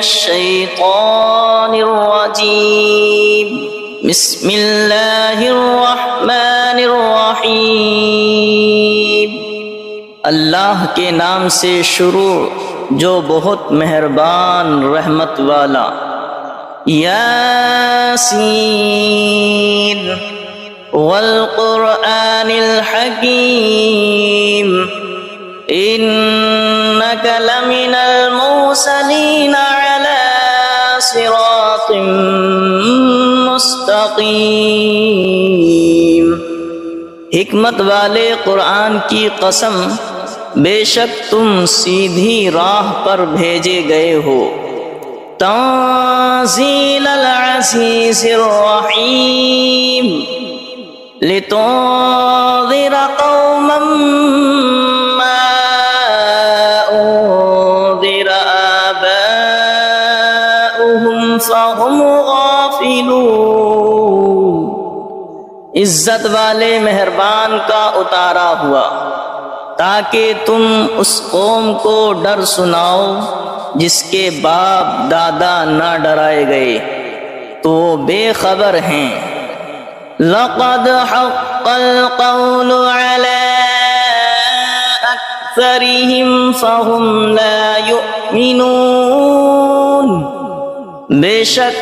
الشیطان الرجیم بسم اللہ الرحمن الرحیم اللہ کے نام سے شروع جو بہت مہربان رحمت والا۔ یاسین والقرآن الحکیم انک لمن المرسلین علی صراط مستقیم۔ حکمت والے قرآن کی قسم، بے شک تم سیدھی راہ پر بھیجے گئے ہو۔ تنزیل العزیز الرحیم لتنذر قوما ما انذر آباؤهم فهم غافلون۔ عزت والے مہربان کا اتارا ہوا تاکہ تم اس قوم کو ڈر سناؤ جس کے باپ دادا نہ ڈرائے گئے تو وہ بے خبر ہیں۔ لقد حق القول على اکثرهم فهم لا يؤمنون۔ بے شک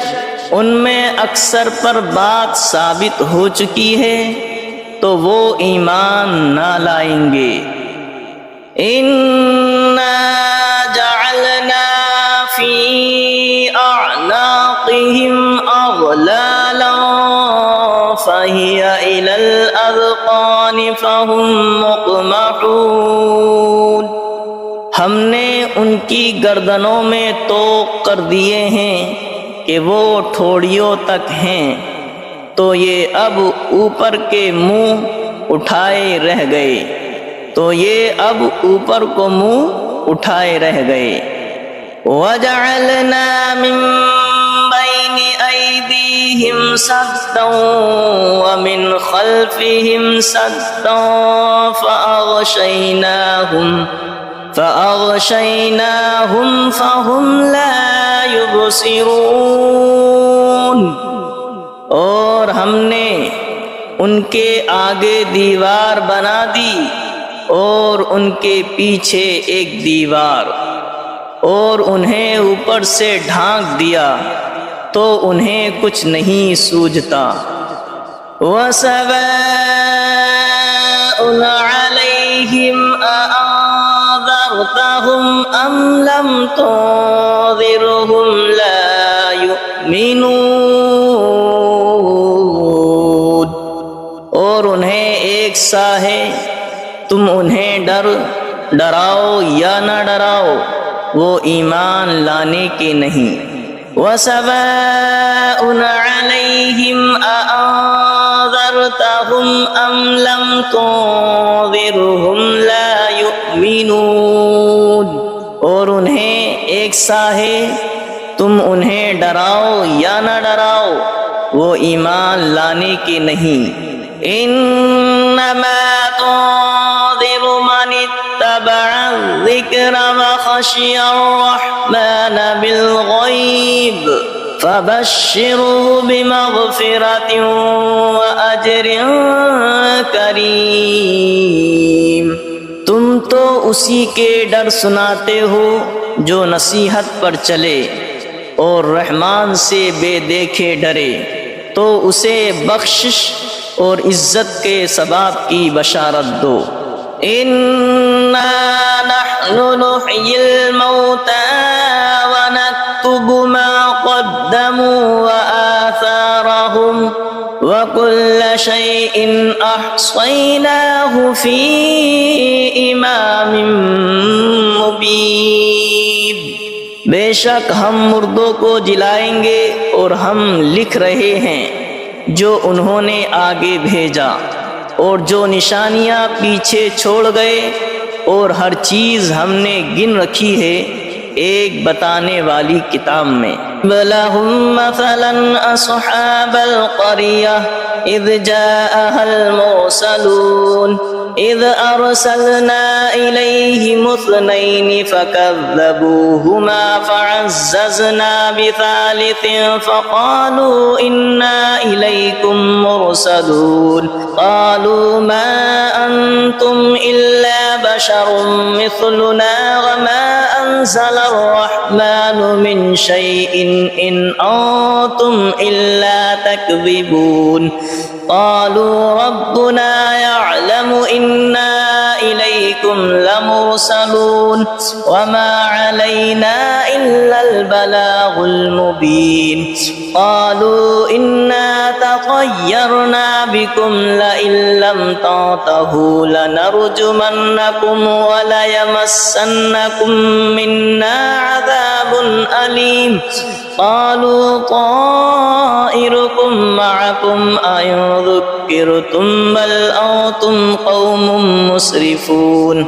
ان میں اکثر پر بات ثابت ہو چکی ہے تو وہ ایمان نہ لائیں گے۔ اِنَّا جَعَلْنَا فِي أَعْنَاقِهِمْ أَغْلَالًا فَهِيَ إِلَى الْأَذْقَانِ فَهُمْ مُقْمَحُونَ۔ ہم نے ان کی گردنوں میں طوق کر دیے ہیں کہ وہ ٹھوڑیوں تک ہیں، تو یہ اب اوپر کے منہ اٹھائے رہ گئے، تو یہ اب اوپر کو منہ اٹھائے رہ گئے۔ وَجَعَلْنَا مِن بَيْنِ أَيْدِيهِمْ سَدًّا وَمِنْ خَلْفِهِمْ سَدًّا فَأَغْشَيْنَاهُمْ فَهُمْ لَا يُبْصِرُونَ۔ اور ہم نے ان کے آگے دیوار بنا دی اور ان کے پیچھے ایک دیوار، اور انہیں اوپر سے ڈھانک دیا تو انہیں کچھ نہیں سوجھتا۔ وَسَوَاءٌ عَلَيْهِمْ أَأَنذَرْتَهُمْ أَمْ لَمْ تُنذِرْهُمْ لَا يُؤْمِنُونَ۔ اور انہیں ایک سا ہے، تم انہیں ڈراؤ یا نہ ڈراؤ، وہ ایمان لانے کے نہیں۔ وَسَوَاءٌ عَلَيْهِمْ أَأَنذَرْتَهُمْ أَمْ لَمْ تُنذِرْهُمْ لَا يُؤْمِنُونَ۔ اور انہیں ایک سا ہے، تم انہیں ڈراؤ یا نہ ڈراؤ، وہ ایمان لانے کے نہیں۔ انما تنذر من اتبع الذکر وخشی الرحمن بالغیب فبشره بمغفرة وأجر کریم۔ تم تو اسی کے ڈر سناتے ہو جو نصیحت پر چلے اور رحمان سے بے دیکھے ڈرے، تو اسے بخشش اور عزت کے ثواب کی بشارت دو۔ اِنَّا نَحْنُ نُحْيِي الْمَوْتَى وَنَكْتُبُ مَا قَدَّمُوا وَآثَارَهُمْ وَكُلَّ شَيْءٍ أَحْصَيْنَاهُ فِي إِمَامٍ مُبِينٍ۔ بے شک ہم مردوں کو جلائیں گے اور ہم لکھ رہے ہیں جو انہوں نے آگے بھیجا اور جو نشانیاں پیچھے چھوڑ گئے، اور ہر چیز ہم نے گن رکھی ہے ایک بتانے والی کتاب میں۔ وَلَهُمْ مَثَلًا أَصْحَابَ الْقَرْيَةِ إِذْ جَاءَهَا الْمُرْسَلُونَ إذ أرسلنا إليهم اثنين فكذبوهما فعززنا بثالث فقالوا إنا إليكم مرسلون قالوا ما أنتم إلا بشر مثلنا وما أنزل الرحمن من شيء إن أنتم إلا تكذبون قالوا ربنا يعلم إنا إليكم لمرسلون وما علينا إلا البلاغ المبين قالوا إنا تطيرنا بكم لئن لم تنتهوا لنرجمنكم وليمسنكم منا عذاب أليم قالوا طائركم معكم أئن ذكرتم بل أنتم قوم مسرفون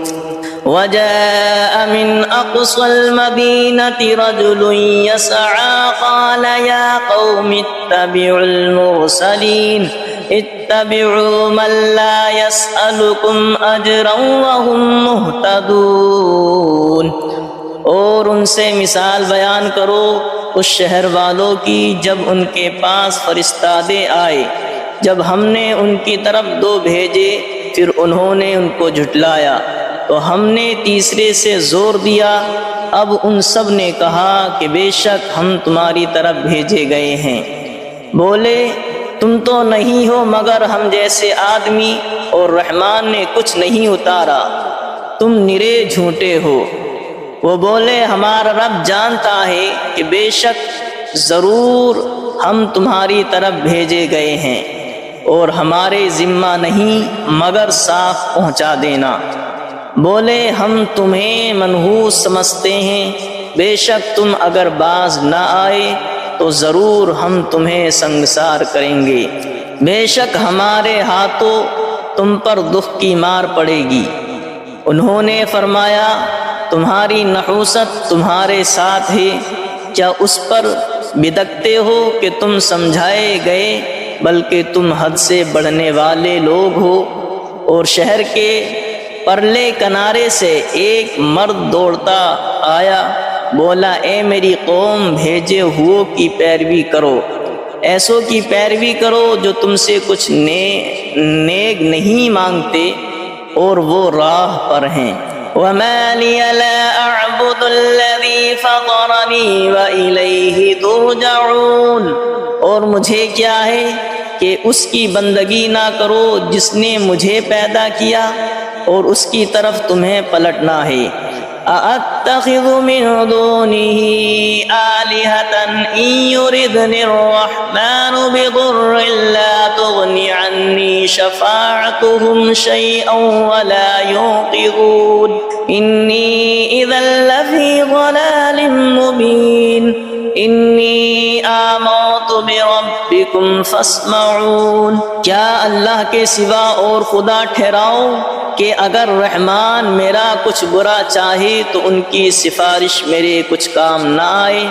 وجاء من أقصى المدينة رجل يسعى قال يا قوم اتبعوا المرسلين اتبعوا من لا يسألكم أجرا وهم مهتدون اور ان سے مثال بیان کرو اس شہر والوں کی جب ان کے پاس فرستادے آئے، جب ہم نے ان کی طرف دو بھیجے پھر انہوں نے ان کو جھٹلایا تو ہم نے تیسرے سے زور دیا۔ اب ان سب نے کہا کہ بے شک ہم تمہاری طرف بھیجے گئے ہیں۔ بولے تم تو نہیں ہو مگر ہم جیسے آدمی اور رحمان نے کچھ نہیں اتارا، تم نرے جھوٹے ہو۔ وہ بولے ہمارا رب جانتا ہے کہ بے شک ضرور ہم تمہاری طرف بھیجے گئے ہیں اور ہمارے ذمہ نہیں مگر صاف پہنچا دینا۔ بولے ہم تمہیں منحوس سمجھتے ہیں، بے شک تم اگر باز نہ آئے تو ضرور ہم تمہیں سنگسار کریں گے، بے شک ہمارے ہاتھوں تم پر دکھ کی مار پڑے گی۔ انہوں نے فرمایا تمہاری نحوست تمہارے ساتھ ہے، کیا اس پر بدکتے ہو کہ تم سمجھائے گئے، بلکہ تم حد سے بڑھنے والے لوگ ہو۔ اور شہر کے پرلے کنارے سے ایک مرد دوڑتا آیا، بولا اے میری قوم بھیجے ہوئوں کی پیروی کرو، ایسوں کی پیروی کرو جو تم سے کچھ نیک نہیں مانگتے اور وہ راہ پر ہیں۔ وَمَا لِيَ لَا أَعْبُدُ الَّذِي فَطَرَنِي وَإِلَيْهِ تُرْجَعُونَ، اور مجھے کیا ہے کہ اس کی بندگی نہ کرو جس نے مجھے پیدا کیا اور اس کی طرف تمہیں پلٹنا ہے۔ أَأَتَّخِذُ مِن دُونِهِ آلِهَةً إِن يُرِدْنِ الرَّحْمَنُ بِضُرٍّ لَّا تُغْنِ عَنِّي شَفَاعَتُهُمْ شَيْئًا وَلَا يُنقِذُونِ إِنِّي إِذًا لَّفِي ضَلَالٍ مُّبِينٍ إِنِّي آمَنتُ بِرَبِّكُمْ فَاسْمَعُونِ، کیا اللہ کے سوا اور خدا ٹھہراؤ کہ اگر رحمان میرا کچھ برا چاہے تو ان کی سفارش میرے کچھ کام نہ آئے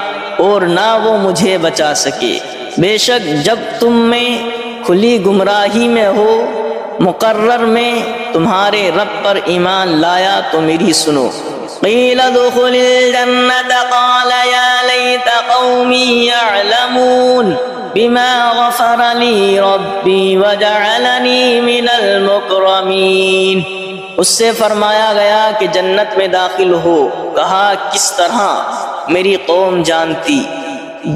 اور نہ وہ مجھے بچا سکے۔ بے شک جب تم میں کھلی گمراہی میں ہو، مقرر میں تمہارے رب پر ایمان لایا تو میری سنو۔ قیل ادخل الجنة قال یا لیت قومی یعلمون بما غفر لی ربی وجعلنی من المکرمین، اس سے فرمایا گیا کہ جنت میں داخل ہو۔ کہا کس طرح میری قوم جانتی،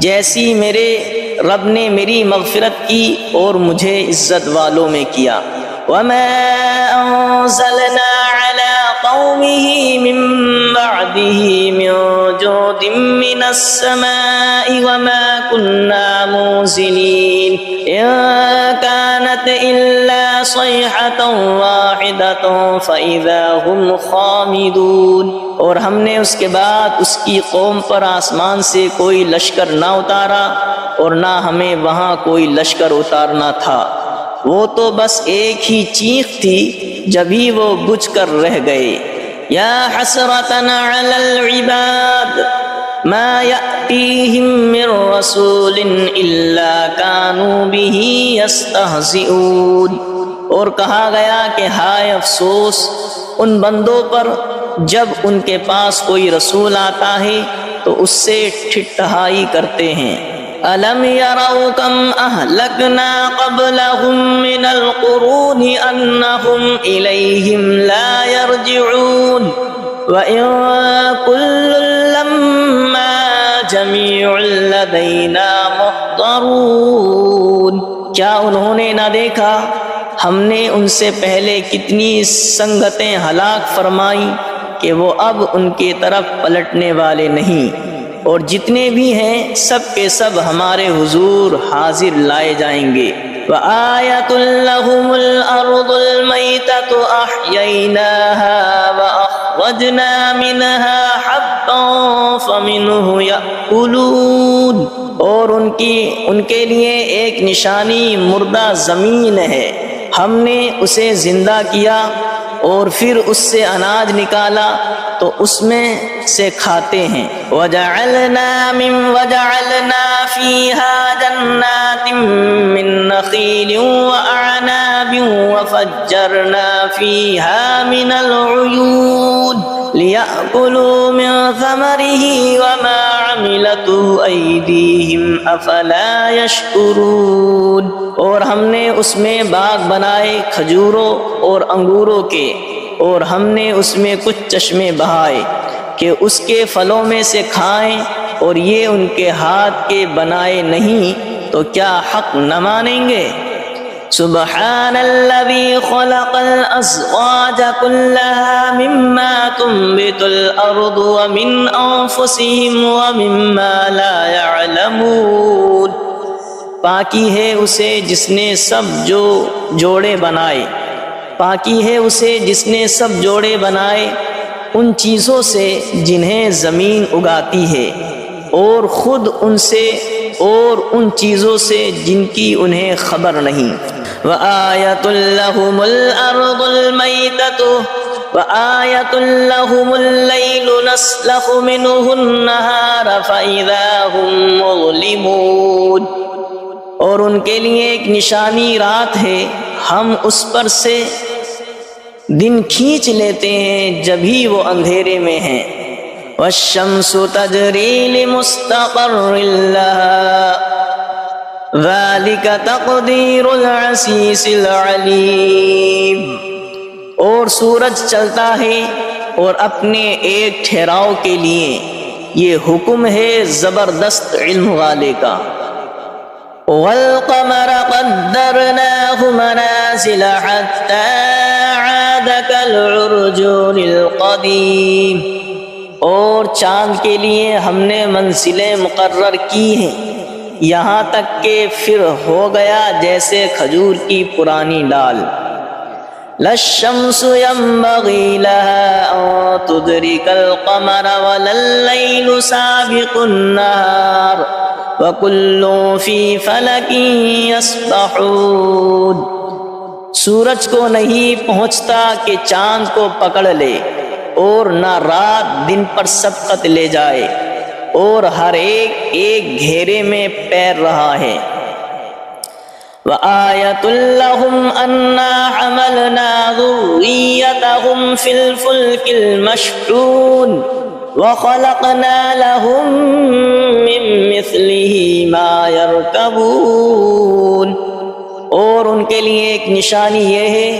جیسی میرے رب نے میری مغفرت کی اور مجھے عزت والوں میں کیا۔ وما انزلنا على قومه من بعده من جود من السماء وما كنا منزلين إن كانت إلا صيحة واحدة فإذا هم خامدون، اور ہم نے اس کے بعد اس کی قوم پر آسمان سے کوئی لشکر نہ اتارا اور نہ ہمیں وہاں کوئی لشکر اتارنا تھا، وہ تو بس ایک ہی چیخ تھی جبھی وہ بجھ کر رہ گئے۔ یا حسرتنا علی العباد ما یأتیہم من رسول الا کانوا به یستہزئون، اور کہا گیا کہ ہائے افسوس ان بندوں پر جب ان کے پاس کوئی رسول آتا ہے تو اس سے ٹھٹھائی کرتے ہیں۔ أَلَمْ يَرَوْا كَمْ أَهْلَكْنَا قَبْلَهُمْ مِنَ الْقُرُونِ أَنَّهُمْ إِلَيْهِمْ لَا يَرْجِعُونَ وَإِن كُلٌّ لَّمَّا جَمِيعٌ لَّدَيْنَا مُحْضَرُونَ۔ کیا انہوں نے نہ دیکھا ہم نے ان سے پہلے کتنی سنگتیں ہلاک فرمائی کہ وہ اب ان کی طرف پلٹنے والے نہیں، اور جتنے بھی ہیں سب کے سب ہمارے حضور حاضر لائے جائیں گے۔ وَآيَةٌ لَّهُمُ الْأَرْضُ الْمَيْتَةُ أَحْيَيْنَاهَا وَأَخْرَجْنَا مِنْهَا حَبًّا فَمِنْهُ يَأْكُلُونَ۔ اور ان کے لیے ایک نشانی مردہ زمین ہے، ہم نے اسے زندہ کیا اور پھر اس سے اناج نکالا تو اس میں سے کھاتے ہیں۔ وَجَعَلْنَا فِيهَا جَنَّاتٍ مِّن نَّخِيلٍ وَأَعْنَابٍ وَفَجَّرْنَا فِيهَا مِنَ الْعُيُونِ لِيَأْكُلُوا مِن ثَمَرِهِ وَمَا عَمِلَتْهُ أَيْدِيهِمْ أَفَلَا يَشْكُرُونَ۔ اور ہم نے اس میں باغ بنائے کھجوروں اور انگوروں کے، اور ہم نے اس میں کچھ چشمے بہائے کہ اس کے پھلوں میں سے کھائیں، اور یہ ان کے ہاتھ کے بنائے نہیں تو کیا حق نہ مانیں گے؟ سبحان الذي خلق الأزواج كلها مما تنبت الأرض ومن أنفسهم ومما لا يعلمون۔ پاکی ہے اسے جس نے سب جوڑے بنائے، پاکی ہے اسے جس نے سب جوڑے بنائے ان چیزوں سے جنہیں زمین اگاتی ہے، اور خود ان سے اور ان چیزوں سے جن کی انہیں خبر نہیں۔ وَآيَةٌ لَّهُمُ الْأَرْضُ الْمَيْتَةُ وَآيَةٌ لَّهُمُ اللَّيْلُ نَسْلَخُ مِنْهُ النَّهَارَ فَإِذَا هُمْ مُظْلِمُونَ۔ اور ان کے لیے ایک نشانی رات ہے، ہم اس پر سے دن کھینچ لیتے ہیں جبھی وہ اندھیرے میں ہیں۔ وَالشَّمْسُ تَجْرِي لِمُسْتَقَرٍّ لَّهَا ذَلِكَ تَقْدِيرُ الْعَزِيزِ الْعَلِيمِ۔ اور سورج چلتا ہے اور اپنے ایک ٹھہراؤ کے لیے، یہ حکم ہے زبردست علم والے کا۔ وَالْقَمَرَ قَدَّرْنَاهُ مَنَازِلَ حَتَّى عَادَ كَالْعُرْجُونِ الْقَدِيمِ۔ اور چاند کے لیے ہم نے منزلیں مقرر کی ہیں یہاں تک کہ پھر ہو گیا جیسے کھجور کی پرانی ڈال۔ لَا الشَّمْسُ يَنبَغِي لَهَا أَن تُدْرِكَ الْقَمَرَ وَلَا اللَّيْلُ سَابِقُ النَّهَارِ وَكُلٌّ فِي فَلَكٍ يَسْبَحُونَ۔ سورج کو نہیں پہنچتا کہ چاند کو پکڑ لے، اور نہ رات دن پر سبقت لے جائے، اور ہر ایک گھیرے میں پیر رہا ہے۔ وَآيَةٌ لَّهُمْ أَنَّا حَمَلْنَا ذُرِّيَّتَهُمْ فِي الْفُلْكِ الْمَشْحُونِ وَخَلَقْنَا لَهُم مِّن مِّثْلِهِ مَا يَرْكَبُونَ۔ اور ان کے لیے ایک نشانی یہ ہے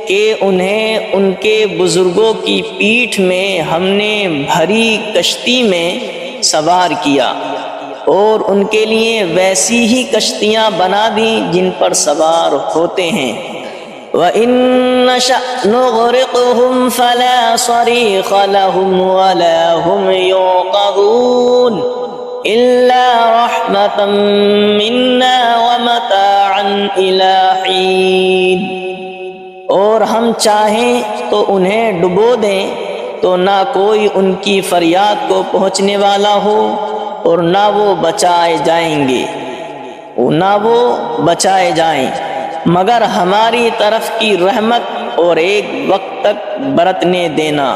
کہ انہیں ان کے بزرگوں کی پیٹھ میں ہم نے بھری کشتی میں سوار کیا، اور ان کے لیے ویسی ہی کشتیاں بنا دیں جن پر سوار ہوتے ہیں۔ وَإِن نَّشَأْ نُغْرِقْهُمْ فَلَا صَرِيخَ لَهُمْ وَلَا هُمْ يُنقَذُونَ إِلَّا رَحْمَةً مِّنَّا وَمَتَاعًا إِلَىٰ حِينٍ۔ اور ہم چاہیں تو انہیں ڈبو دیں تو نہ کوئی ان کی فریاد کو پہنچنے والا ہو، اور نہ وہ بچائے جائیں مگر ہماری طرف کی رحمت اور ایک وقت تک برتنے دینا۔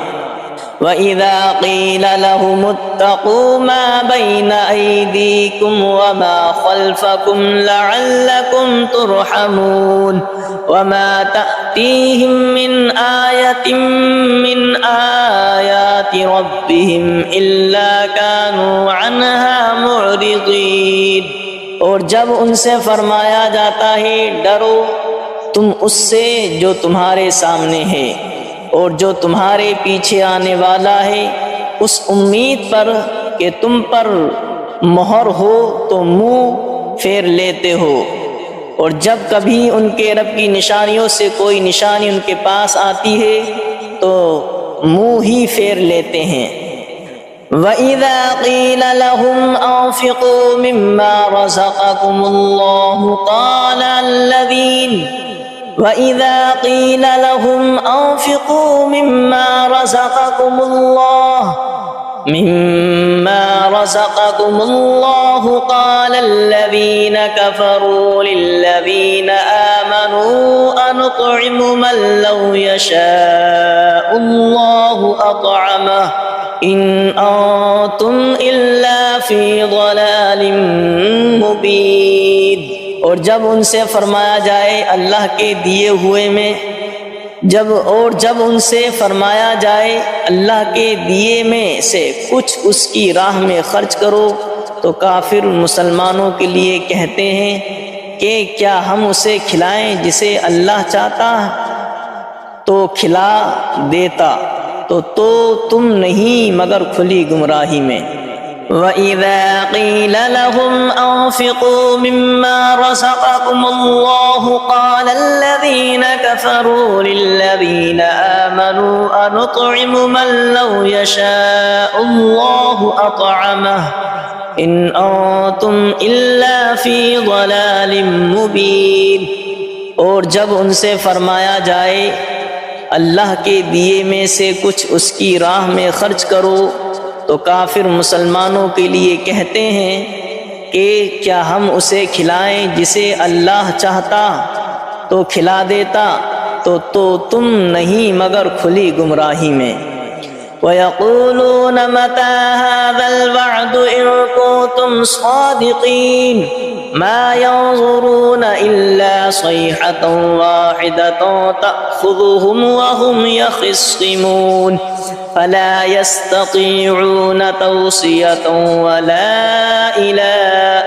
وَإِذَا قِيلَ لَهُمُ اتَّقُوا مَا بَيْنَ أَيْدِيكُمْ وَمَا خَلْفَكُمْ لَعَلَّكُمْ تُرْحَمُونَ وَمَا تَأْتِيهِمْ مِنْ آيَةٍ مِنْ آيَاتِ رَبِّهِمْ إِلَّا كَانُوا عَنْهَا مُعْرِضِينَ۔ اور جب ان سے فرمایا جاتا ہے ڈرو تم اس سے جو تمہارے سامنے ہے اور جو تمہارے پیچھے آنے والا ہے، اس امید پر کہ تم پر مہر ہو تو منہ پھیر لیتے ہو، اور جب کبھی ان کے رب کی نشانیوں سے کوئی نشانی ان کے پاس آتی ہے تو منہ ہی پھیر لیتے ہیں۔ وَإِذَا قِيلَ لَهُمْ أَنفِقُوا مِمَّا رَزَقَكُمُ اللَّهُ وَإِذَا قِيلَ لَهُمْ أَنفِقُوا مِمَّا رَزَقَكُمُ اللَّهُ قَالَ الَّذِينَ كَفَرُوا لِلَّذِينَ آمَنُوا أَنُطْعِمُ مَن لَّوْ يَشَاءُ اللَّهُ أَطْعَمَهُ إِنْ أَنتُمْ إِلَّا فِي ضَلَالٍ مُّبِينٍ۔ اور جب ان سے فرمایا جائے اللہ کے دیے ہوئے میں جب ان سے فرمایا جائے اللہ کے دیے میں سے کچھ اس کی راہ میں خرچ کرو تو کافر مسلمانوں کے لیے کہتے ہیں کہ کیا ہم اسے کھلائیں جسے اللہ چاہتا تو کھلا دیتا، تو تم نہیں مگر کھلی گمراہی میں۔ وَإِذَا قِيلَ لَهُمْ أَنفِقُوا مِمَّا رَزَقَكُمُ اللَّهُ قَالَ الَّذِينَ كَفَرُوا لِلَّذِينَ آمَنُوا أَنُطْعِمُ مَن لَّوْ يَشَاءُ اللَّهُ أَطْعَمَهُ إِنْ أَنتُمْ إِلَّا فِي ضَلَالٍ مُّبِينٍ۔ اور جب ان سے فرمایا جائے اللہ کے دیے میں سے کچھ اس کی راہ میں خرچ کرو تو کافر مسلمانوں کے لیے کہتے ہیں کہ کیا ہم اسے کھلائیں جسے اللہ چاہتا تو کھلا دیتا، تو تم نہیں مگر کھلی گمراہی میں۔ وَيَقُولُونَ مَتَىٰ هَٰذَا الْوَعْدُ إِن كُنتُمْ صَادِقِينَ مَا يَنظُرُونَ إِلَّا صَيْحَةً وَاحِدَةً تَأْخُذُهُمْ وَهُمْ يَخِصِّمُونَ فَلَا يَسْتَطِيعُونَ تَوْصِيَةً وَلَا إِلَىٰ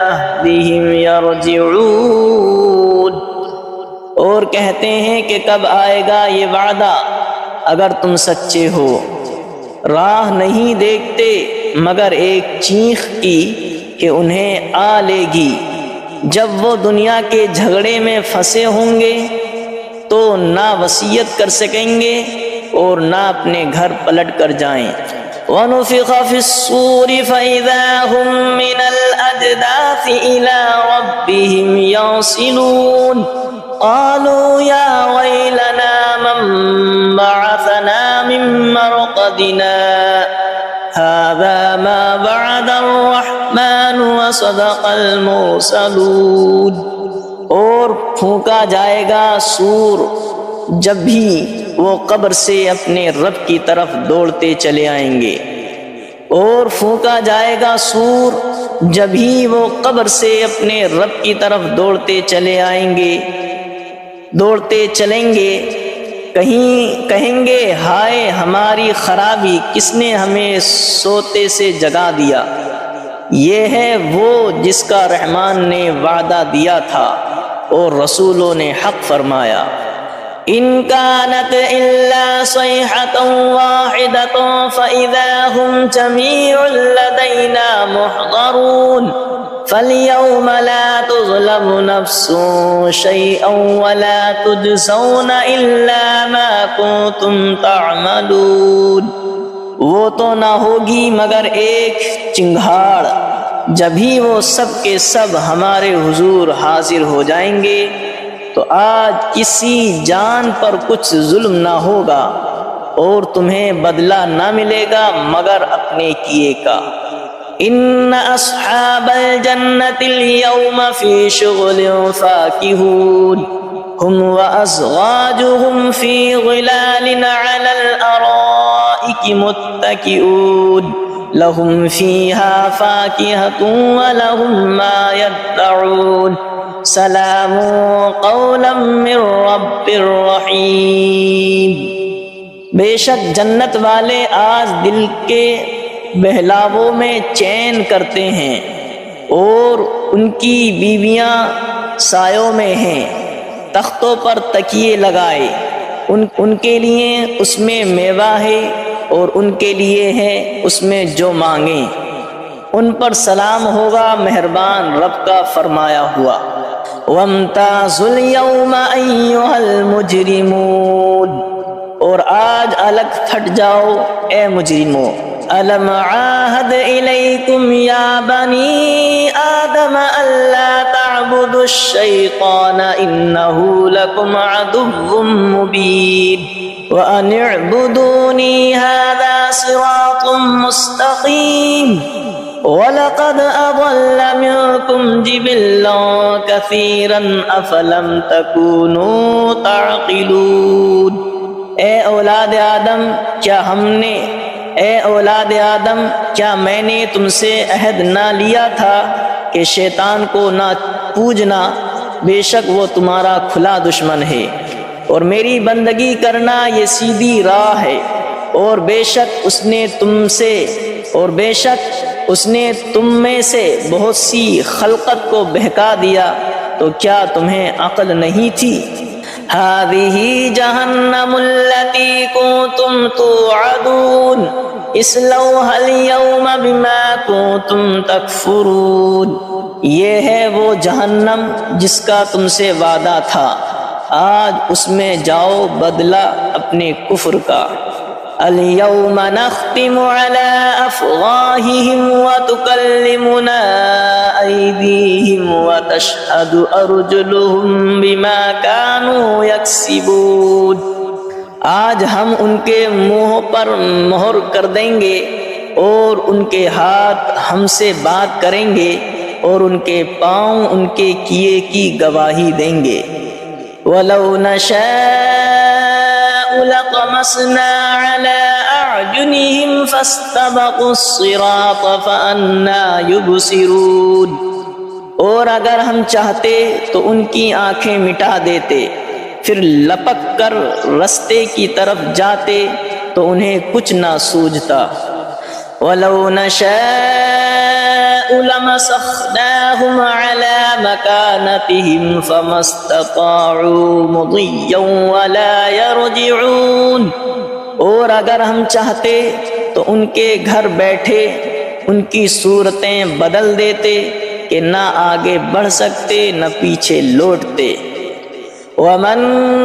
أَهْلِهِمْ يَرْجِعُونَ۔ اور کہتے ہیں کہ کب آئے گا یہ وعدہ اگر تم سچے ہو، راہ نہیں دیکھتے مگر ایک چیخ کی کہ انہیں آ لے گی، جب وہ دنیا کے جھگڑے میں پھنسے ہوں گے تو نہ وصیت کر سکیں گے اور نہ اپنے گھر پلٹ کر جائیں۔ وَنُفِخَ فِي الصُّورِ فَإِذَا هُم مِّنَ الْأَجْدَاثِ إِلَىٰ رَبِّهِمْ يَنسِلُونَ قَالُوا يَا وَيْلَنَا مَن بَعَثَنَا مِن مَّرْقَدِنَا هَٰذَا مَا وَعَدَ الرَّحْمَٰنُ وَصَدَقَ الْمُرْسَلُونَ۔ اور پھونکا جائے گا سور جب بھی وہ قبر سے اپنے رب کی طرف دوڑتے چلے آئیں گے، اور پھونکا جائے گا سور جب ہی وہ قبر سے اپنے رب کی طرف دوڑتے چلے آئیں گے، دوڑتے چلیں گے، کہیں گے ہائے ہماری خرابی، کس نے ہمیں سوتے سے جگا دیا۔ یہ ہے وہ جس کا رحمان نے وعدہ دیا تھا اور رسولوں نے حق فرمایا۔ إِن كَانَتْ إِلَّا صَيْحَةً وَاحِدَةً فَإِذَا هُمْ جَمِيعٌ لَّدَيْنَا مُحْضَرُونَ فَالْيَوْمَ لَا تُظْلَمُ نَفْسٌ شَيْئًا وَلَا تُجْزَوْنَ إِلَّا مَا كُنتُمْ تَعْمَلُونَ۔ وہ تو نہ ہوگی مگر ایک چنگھاڑ، جبھی وہ سب کے سب ہمارے حضور حاضر ہو جائیں گے تو آج کسی جان پر کچھ ظلم نہ ہوگا اور تمہیں بدلہ نہ ملے گا مگر اپنے کیے کا۔ ان اصحاب الجنة اليوم في شغل فاكهون هم وازواجهم في ظلال على الارائك الارائك متكئون لهم فيها فاكهة ولهم ما يدعون سلام قولا من رب رحیم۔ بے شک جنت والے آج دل کے بہلاووں میں چین کرتے ہیں، اور ان کی بیویاں سایوں میں ہیں، تختوں پر تکیے لگائے، ان کے لیے اس میں میوہ ہے اور ان کے لیے ہے اس میں جو مانگیں، ان پر سلام ہوگا مہربان رب کا فرمایا ہوا۔ وَامْتَازُوا الْيَوْمَ أَيُّهَا الْمُجْرِمُونَ، اور آج الگ پھٹ جاؤ اے مجرموں۔ أَلَمْ عَاهَدْ إِلَيْكُمْ يَا بَنِي آدَمَ أَلَّا تَعْبُدُوا الشَّيْطَانَ إِنَّهُ لَكُمْ عَدُوٌّ مُّبِينٌ وَأَنِ اعْبُدُونِي هَذَا صِرَاطٌ مُّسْتَقِيمٌ وَلَقَدْ أَضَلَّ مِنكُمْ جِبِلًّا كَثِيرًا أَفَلَمْ تَكُونُوا تَعْقِلُونَ۔ اے اولاد آدم کیا میں نے تم سے عہد نہ لیا تھا کہ شیطان کو نہ پوجنا، بے شک وہ تمہارا کھلا دشمن ہے، اور میری بندگی کرنا یہ سیدھی راہ ہے، اور بے شک اس نے تم میں سے بہت سی خلقت کو بہکا دیا، تو کیا تمہیں عقل نہیں تھی؟ هذه جہنم التي كنتم توعدون اصلوها اليوم بما كنتم تکفرون، یہ ہے وہ جہنم جس کا تم سے وعدہ تھا، آج اس میں جاؤ بدلہ اپنے کفر کا۔ اليوم نختم على أفواههم وتكلمنا أيديهم وتشهد أرجلهم بما كانوا يكسبون، آج ہم ان کے منہ پر مہر کر دیں گے، اور ان کے ہاتھ ہم سے بات کریں گے، اور ان کے پاؤں ان کے کیے کی گواہی دیں گے۔ وَلَوْ نَشَاءُ لَطَمَسْنَا عَلَىٰ أَعْيُنِهِمْ فَاسْتَبَقُوا الصِّرَاطَ فَأَنَّىٰ يُبْصِرُونَ، اور اگر ہم چاہتے تو ان کی آنکھیں مٹا دیتے، پھر لپک کر رستے کی طرف جاتے تو انہیں کچھ نہ سوجھتا۔ وَلَوْ نَشَاءُ لَمَسَخْنَاهُمْ عَلَىٰ مَكَانَتِهِمْ فَمَا اسْتَطَاعُوا مُضِيًّا وَلَا يَرْجِعُونَ، اور اگر ہم چاہتے تو ان کے گھر بیٹھے ان کی صورتیں بدل دیتے کہ نہ آگے بڑھ سکتے نہ پیچھے لوٹتے۔ وَمَن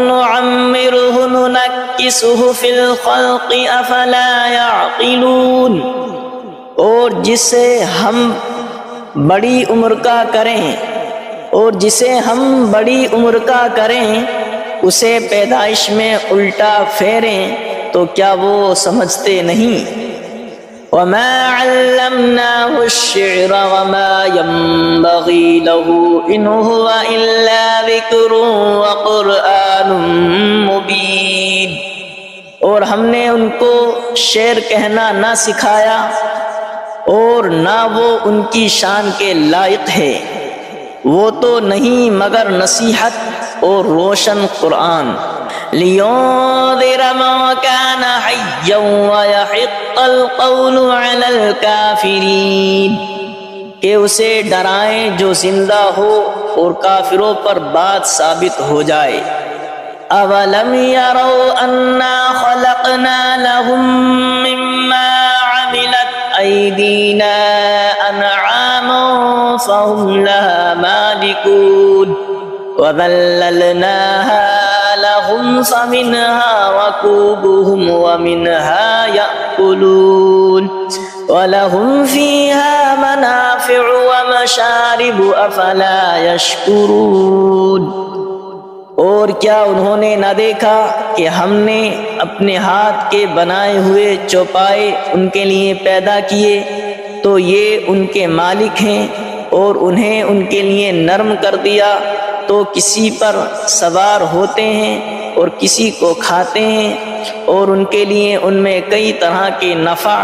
نُّعَمِّرْهُ نُنَكِّسْهُ فِي الْخَلْقِ أَفَلَا يَعْقِلُونَ، اور جسے ہم بڑی عمر کا کریں اسے پیدائش میں الٹا پھیریں تو کیا وہ سمجھتے نہیں؟ وَمَا عَلَّمْنَاهُ الشِّعْرَ وَمَا يَنبَغِي لَهُ إِنْ هُوَ إِلَّا ذِكْرٌ وَقُرْآنٌ مُبِينٌ، اور ہم نے ان کو شعر کہنا نہ سکھایا، اور نہ وہ ان کی شان کے لائق ہے، وہ تو نہیں مگر نصیحت اور روشن قرآن۔ لِيُنذِرَ مَن كَانَ حَيًّا وَيَحِقَّ الْقَوْلُ عَلَى الْكَافِرِينَ، کہ اسے ڈرائیں جو زندہ ہو اور کافروں پر بات ثابت ہو جائے۔ أَوَلَمْ يَرَوْا أَنَّا خَلَقْنَا لَهُم مِّمَّا عَمِلَتْ أَيْدِينَا أَنْعَامًا فَهُمْ لَهَا مَالِكُونَ وَذَلَّلْنَاهَا لَهُمْ فَمِنْهَا رَكُوبُهُمْ وَمِنْهَا يَأْكُلُونَ وَلَهُمْ فِيهَا مَنَافِعُ وَمَشَارِبُ أَفَلَا يَشْكُرُونَ، اور کیا انہوں نے نہ دیکھا کہ ہم نے اپنے ہاتھ کے بنائے ہوئے چوپائے ان کے لیے پیدا کیے، تو یہ ان کے مالک ہیں، اور انہیں ان کے لیے نرم کر دیا تو کسی پر سوار ہوتے ہیں اور کسی کو کھاتے ہیں، اور ان کے لیے ان میں کئی طرح کے نفع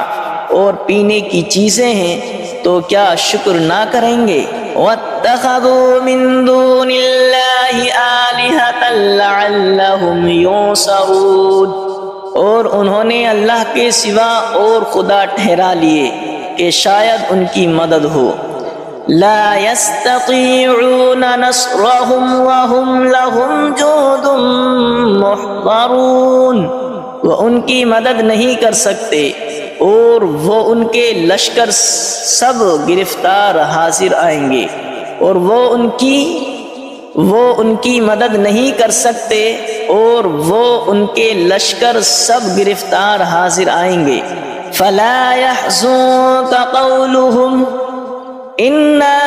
اور پینے کی چیزیں ہیں، تو کیا شکر نہ کریں گے؟ وَاتَّخَذُوا مِن دُونِ اللَّهِ آلِهَةً لَعَلَّهُمْ يُنصَرُونَ، اور انہوں نے اللہ کے سوا اور خدا ٹھہرا لیے کہ شاید ان کی مدد ہو۔ لا يستطيعون نصرهم وهم لهم جند محضرون، وہ ان کی مدد نہیں کر سکتے اور وہ ان کے لشکر سب گرفتار حاضر آئیں گے، اور وہ ان کی مدد نہیں کر سکتے اور وہ ان کے لشکر سب گرفتار حاضر آئیں گے۔ فلا يحزنك قولهم انا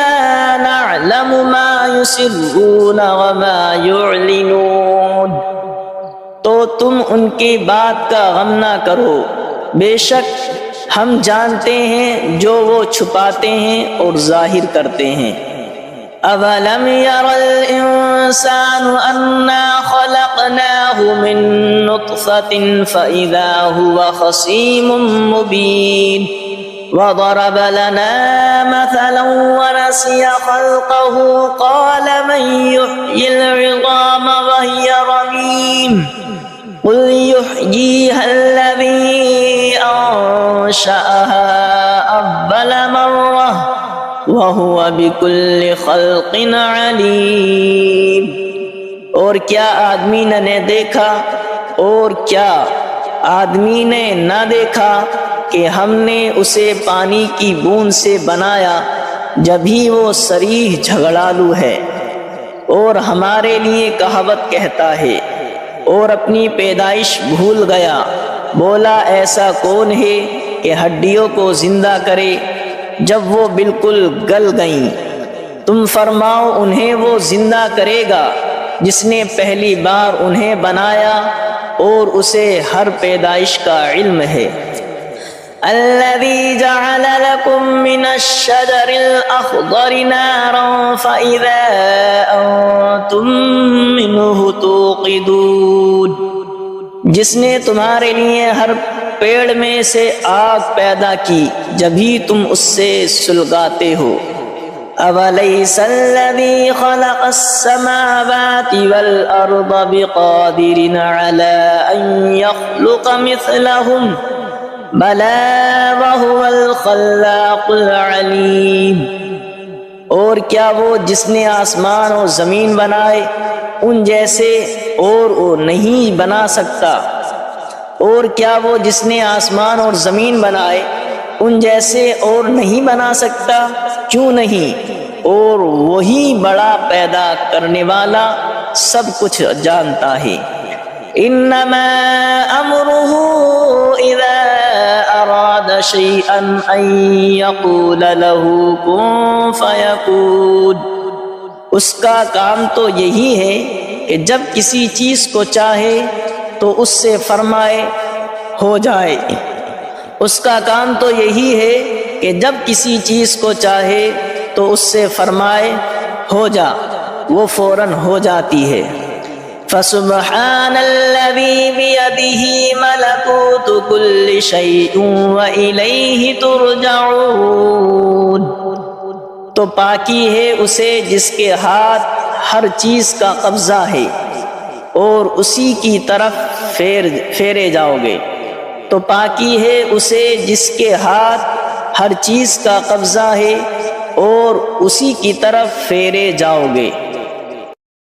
نعلم ما يسرون وما يعلنون، تو تم ان کی بات کا غم نہ کرو، بے شک ہم جانتے ہیں جو وہ چھپاتے ہیں اور ظاہر کرتے ہیں۔ اولم ير الانسان انا خلقناه من نطفة فاذا هو خصيم مبين، وضرب لنا مثلا ونسي خلقه قال من يحيي العظام وهي رميم قل يحييها الذي أنشأها أول مرة وهو بكل خلق عليم، اور کیا آدمی نے دیکھا اور کیا آدمی نے نہ دیکھا کہ ہم نے اسے پانی کی بوند سے بنایا جبھی وہ صریح جھگڑالو ہے، اور ہمارے لیے کہاوت کہتا ہے اور اپنی پیدائش بھول گیا، بولا ایسا کون ہے کہ ہڈیوں کو زندہ کرے جب وہ بالکل گل گئیں؟ تم فرماؤ انہیں وہ زندہ کرے گا جس نے پہلی بار انہیں بنایا اور اسے ہر پیدائش کا علم ہے۔ الذي جعل لكم من الشجر الأخضر نارا فإذا أنتم منه توقدون، جس نے تمہارے لیے ہر پیڑ میں سے آگ پیدا کی جبھی تم اس سے سلگاتے ہو۔ أَوَلَيْسَ الَّذِي خَلَقَ السَّمَاوَاتِ وَالْأَرْضَ بِقَادِرٍ عَلَىٰ أَن يَخْلُقَ مِثْلَهُمْ بَلَىٰ وَهُوَ الْخَلَّاقُ الْعَلِيمُ، اور کیا وہ جس نے آسمان اور زمین بنائے ان جیسے اور وہ نہیں بنا سکتا؟ اور کیا وہ جس نے آسمان اور زمین بنائے ان جیسے اور نہیں بنا سکتا؟ کیوں نہیں، اور وہی بڑا پیدا کرنے والا سب کچھ جانتا ہے۔ انما امره اذا اراد شيئا ان يقول له كن فيكون، اس کا کام تو یہی ہے کہ جب کسی چیز کو چاہے تو اس سے فرمائے ہو جائے۔ اس کا کام تو یہی ہے کہ جب کسی چیز کو چاہے تو اس سے فرمائے ہو جا، وہ فوراً ہو جاتی ہے۔ فسبحان الذي بيده ملكوت كل شيء وإليه ترجعون، تو پاکی ہے اسے جس کے ہاتھ ہر چیز کا قبضہ ہے اور اسی کی طرف پھیرے جاؤ گے۔ تو پاکی ہے اسے جس کے ہاتھ ہر چیز کا قبضہ ہے اور اسی کی طرف پھیرے جاؤ گے۔